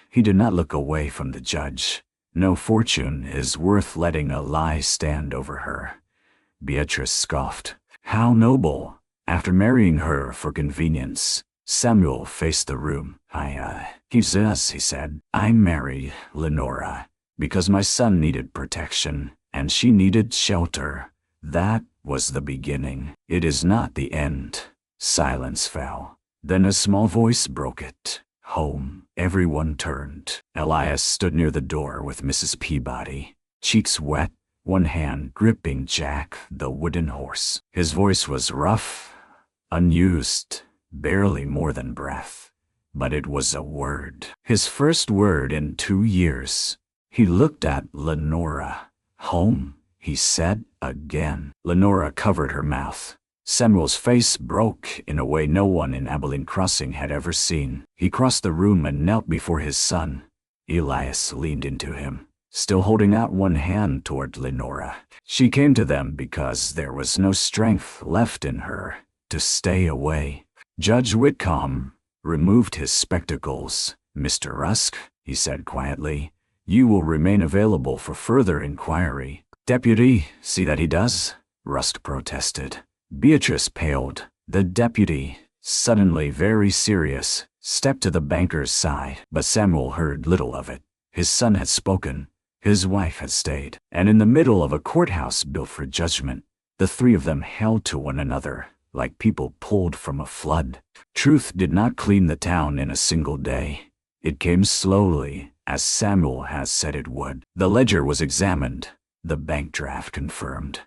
He did not look away from the judge. "No fortune is worth letting a lie stand over her." Beatrice scoffed. "How noble, after marrying her for convenience." Samuel faced the room. He said, "I married Lenora because my son needed protection, and she needed shelter. That was the beginning. It is not the end." Silence fell. Then a small voice broke it. "Home." Everyone turned. Elias stood near the door with Mrs. Peabody, cheeks wet, one hand gripping Jack, the wooden horse. His voice was rough, unused, barely more than breath. But it was a word. His first word in 2 years. He looked at Lenora. "Home," he said again. Lenora covered her mouth. Samuel's face broke in a way no one in Abilene Crossing had ever seen. He crossed the room and knelt before his son. Elias leaned into him, still holding out one hand toward Lenora. She came to them because there was no strength left in her to stay away. Judge Whitcomb removed his spectacles. "Mr. Rusk," he said quietly, "you will remain available for further inquiry." "Deputy, see that he does," Rusk protested. Beatrice paled. The deputy, suddenly very serious, stepped to the banker's side, but Samuel heard little of it. His son had spoken. His wife had stayed. And in the middle of a courthouse built for judgment, the three of them held to one another like people pulled from a flood. Truth did not clean the town in a single day. It came slowly, as Samuel has said it would. The ledger was examined. The bank draft confirmed.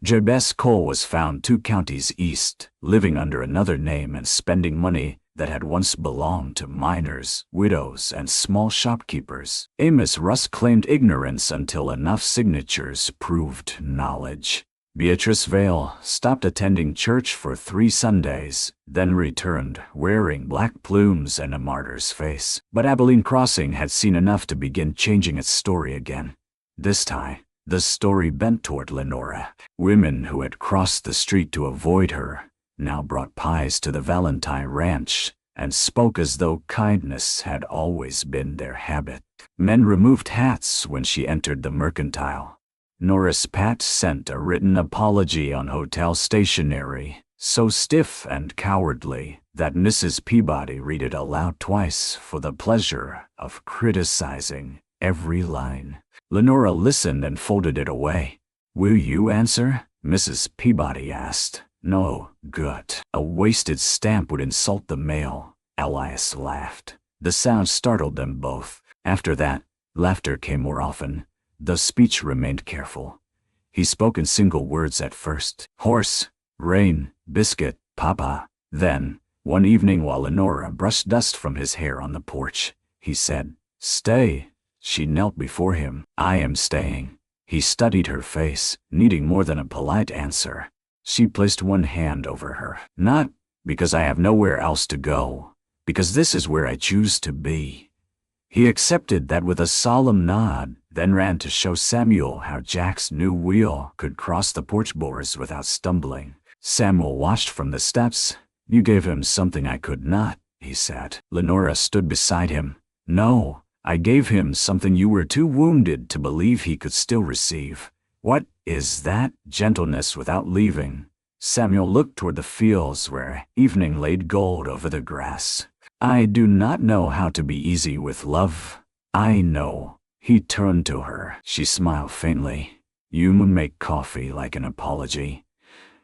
Jabez Cole was found 2 counties east, living under another name and spending money that had once belonged to minors, widows, and small shopkeepers. Amos Rusk claimed ignorance until enough signatures proved knowledge. Beatrice Vale stopped attending church for 3 Sundays, then returned, wearing black plumes and a martyr's face. But Abilene Crossing had seen enough to begin changing its story again. This time, the story bent toward Lenora. Women who had crossed the street to avoid her now brought pies to the Valentine Ranch and spoke as though kindness had always been their habit. Men removed hats when she entered the mercantile. Norris Pat sent a written apology on hotel stationery, so stiff and cowardly that Mrs. Peabody read it aloud twice for the pleasure of criticizing every line. Lenora listened and folded it away. "Will you answer?" Mrs. Peabody asked. "No, good. A wasted stamp would insult the mail." Elias laughed. The sound startled them both. After that, laughter came more often, though speech remained careful. He spoke in single words at first. Horse, rain, biscuit, papa. Then, one evening while Lenora brushed dust from his hair on the porch, he said, "Stay." She knelt before him. "I am staying." He studied her face, needing more than a polite answer. She placed one hand over her. "Not because I have nowhere else to go, because this is where I choose to be." He accepted that with a solemn nod, then ran to show Samuel how Jack's new wheel could cross the porch boards without stumbling. Samuel watched from the steps. "You gave him something I could not," he said. Lenora stood beside him. "No, I gave him something you were too wounded to believe he could still receive." "What is that?" "Gentleness without leaving." Samuel looked toward the fields where evening laid gold over the grass. "I do not know how to be easy with love." "I know." He turned to her. She smiled faintly. "You make coffee like an apology.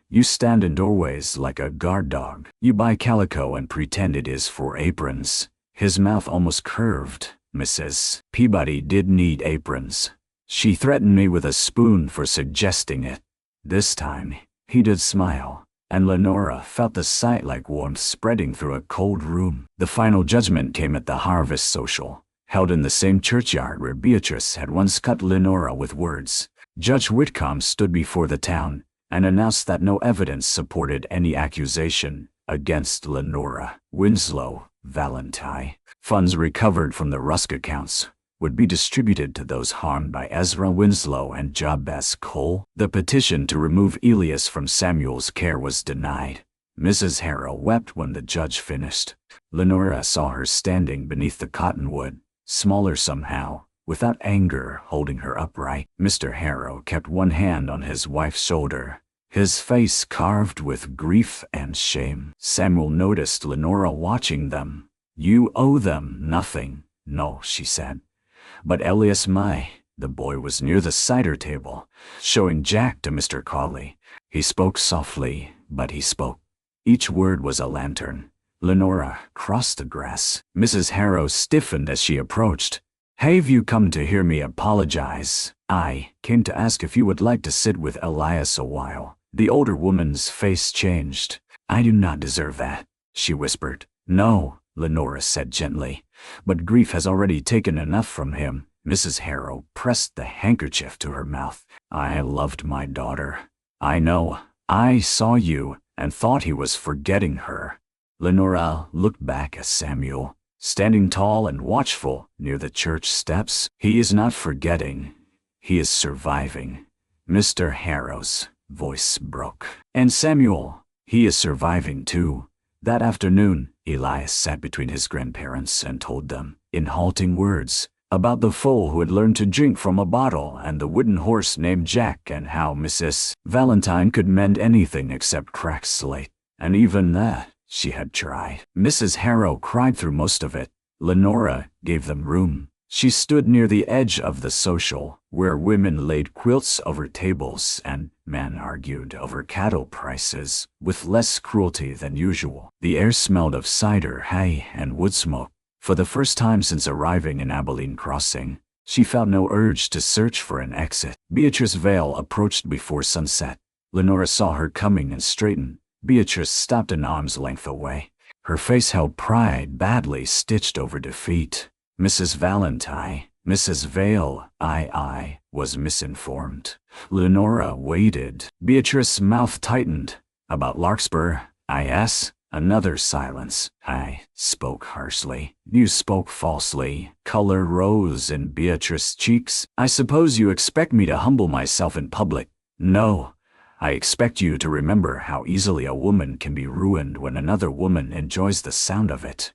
You stand in doorways like a guard dog. You buy calico and pretend it is for aprons." His mouth almost curved. "Mrs. Peabody did need aprons. She threatened me with a spoon for suggesting it." This time, he did smile, and Lenora felt the sight like warmth spreading through a cold room. The final judgment came at the harvest social, held in the same churchyard where Beatrice had once cut Lenora with words. Judge Whitcomb stood before the town and announced that no evidence supported any accusation against Lenora Winslow Valentine. Funds recovered from the Rusk accounts would be distributed to those harmed by Ezra Winslow and Jabez Cole. The petition to remove Elias from Samuel's care was denied. Mrs. Harrow wept when the judge finished. Lenora saw her standing beneath the cottonwood, smaller somehow, without anger holding her upright. Mr. Harrow kept one hand on his wife's shoulder, his face carved with grief and shame. Samuel noticed Lenora watching them. "You owe them nothing." "No," she said. "But Elias the boy was near the cider table, showing Jack to Mr. Cawley. He spoke softly, but he spoke. Each word was a lantern. Lenora crossed the grass. Mrs. Harrow stiffened as she approached. "Have you come to hear me apologize?" "I came to ask if you would like to sit with Elias a while." The older woman's face changed. "I do not deserve that," she whispered. "No," Lenora said gently, "but grief has already taken enough from him." Mrs. Harrow pressed the handkerchief to her mouth. "I loved my daughter. I know. I saw you and thought he was forgetting her." Lenora looked back at Samuel, standing tall and watchful near the church steps. "He is not forgetting. He is surviving." Mr. Harrow's voice broke. "And Samuel, he is surviving too." That afternoon, Elias sat between his grandparents and told them, in halting words, about the foal who had learned to drink from a bottle and the wooden horse named Jack, and how Mrs. Valentine could mend anything except cracked slate. And even that she had tried. Mrs. Harrow cried through most of it. Lenora gave them room. She stood near the edge of the social, where women laid quilts over tables and men argued over cattle prices with less cruelty than usual. The air smelled of cider, hay, and wood smoke. For the first time since arriving in Abilene Crossing, she felt no urge to search for an exit. Beatrice Vale approached before sunset. Lenora saw her coming and straightened. Beatrice stopped an arm's length away. Her face held pride badly stitched over defeat. Mrs. Valentine, Mrs. Vale, I was misinformed. Lenora waited. Beatrice's mouth tightened. "About Larkspur, I.S." Another silence. I spoke harshly. "You spoke falsely." Color rose in Beatrice's cheeks. "I suppose you expect me to humble myself in public." "No. I expect you to remember how easily a woman can be ruined when another woman enjoys the sound of it."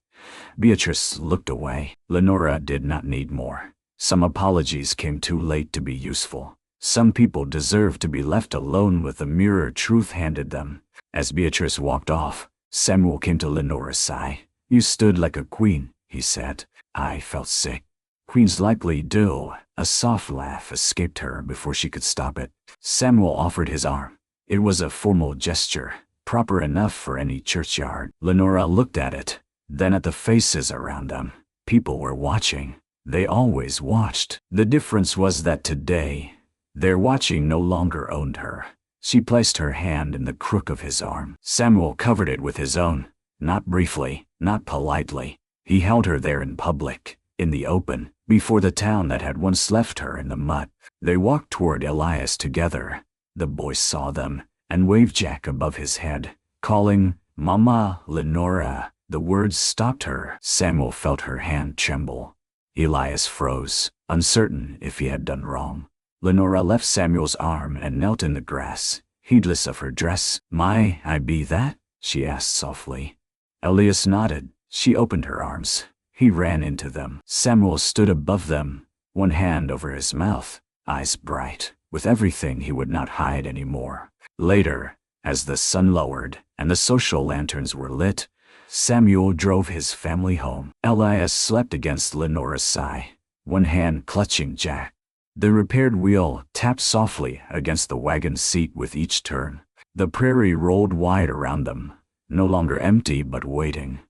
Beatrice looked away. Lenora did not need more. Some apologies came too late to be useful. Some people deserved to be left alone with the mirror truth handed them. As Beatrice walked off, Samuel came to Lenora's side. "You stood like a queen," he said. I felt sick. "Queens likely do." A soft laugh escaped her before she could stop it. Samuel offered his arm. It was a formal gesture, proper enough for any churchyard. Lenora looked at it, then at the faces around them. People were watching. They always watched. The difference was that today, their watching no longer owned her. She placed her hand in the crook of his arm. Samuel covered it with his own, not briefly, not politely. He held her there in public, in the open, before the town that had once left her in the mud. They walked toward Elias together. The boy saw them and waved Jack above his head, calling, "Mama, Lenora." The words stopped her. Samuel felt her hand tremble. Elias froze, uncertain if he had done wrong. Lenora left Samuel's arm and knelt in the grass, heedless of her dress. "May I be that?" she asked softly. Elias nodded. She opened her arms. He ran into them. Samuel stood above them, one hand over his mouth, eyes bright, with everything he would not hide anymore. Later, as the sun lowered and the social lanterns were lit, Samuel drove his family home. Elias slept against Lenora's side, one hand clutching Jack. The repaired wheel tapped softly against the wagon seat with each turn. The prairie rolled wide around them, no longer empty but waiting.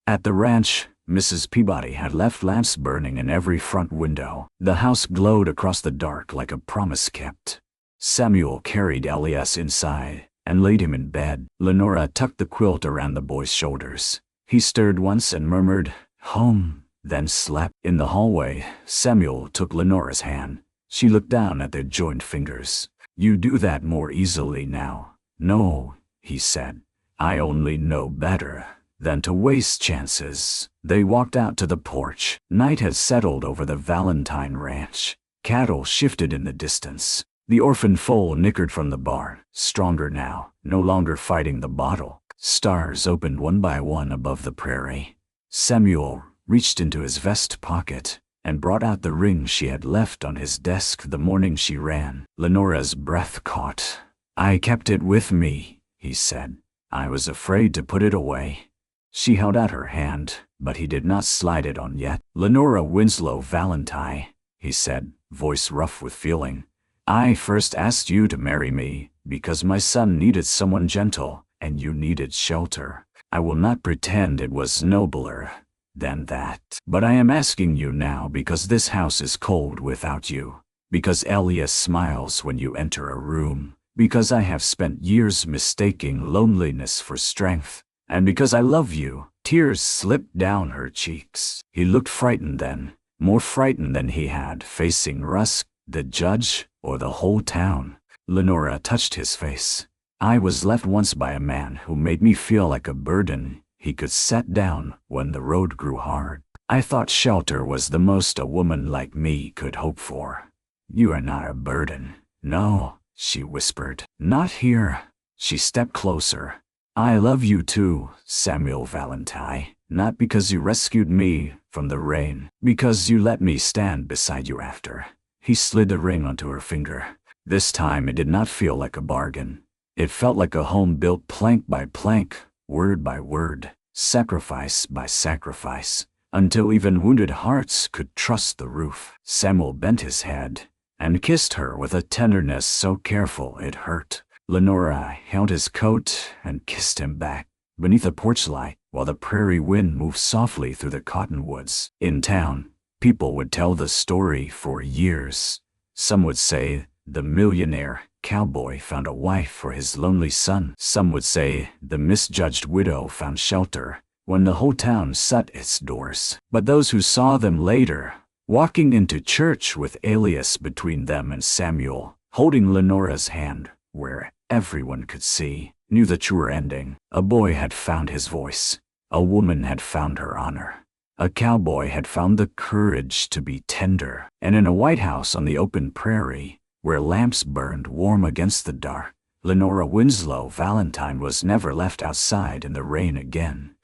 At the ranch, Mrs. Peabody had left lamps burning in every front window. The house glowed across the dark like a promise kept. Samuel carried Elias inside and laid him in bed. Lenora tucked the quilt around the boy's shoulders. He stirred once and murmured, "Home," then slept. In the hallway, Samuel took Lenora's hand. She looked down at their joined fingers. "You do that more easily now." "No," he said. "I only know better than to waste chances." They walked out to the porch. Night had settled over the Valentine ranch. Cattle shifted in the distance. The orphan foal nickered from the barn, stronger now, no longer fighting the bottle. Stars opened one by one above the prairie. Samuel reached into his vest pocket and brought out the ring she had left on his desk the morning she ran. Lenora's breath caught. "I kept it with me," he said. "I was afraid to put it away." She held out her hand, but he did not slide it on yet. "Lenora Winslow Valentine," he said, voice rough with feeling. "I first asked you to marry me because my son needed someone gentle, and you needed shelter. I will not pretend it was nobler than that. But I am asking you now because this house is cold without you, because Elias smiles when you enter a room, because I have spent years mistaking loneliness for strength, and because I love you." Tears slipped down her cheeks. He looked frightened then, more frightened than he had facing Rusk, the judge, or the whole town. Lenora touched his face. "I was left once by a man who made me feel like a burden he could set down when the road grew hard. I thought shelter was the most a woman like me could hope for. You are not a burden." "No," she whispered. "Not here." She stepped closer. "I love you too, Samuel Valentine, not because you rescued me from the rain, because you let me stand beside you after." He slid the ring onto her finger. This time it did not feel like a bargain. It felt like a home built plank by plank, word by word, sacrifice by sacrifice, until even wounded hearts could trust the roof. Samuel bent his head and kissed her with a tenderness so careful it hurt. Lenora held his coat and kissed him back beneath the porch light while the prairie wind moved softly through the cottonwoods. In town, people would tell the story for years. Some would say the millionaire cowboy found a wife for his lonely son. Some would say the misjudged widow found shelter when the whole town shut its doors. But those who saw them later, walking into church with Elias between them and Samuel, holding Lenora's hand where everyone could see, knew the truer ending. A boy had found his voice. A woman had found her honor. A cowboy had found the courage to be tender. And in a white house on the open prairie, where lamps burned warm against the dark, Lenora Winslow Valentine was never left outside in the rain again.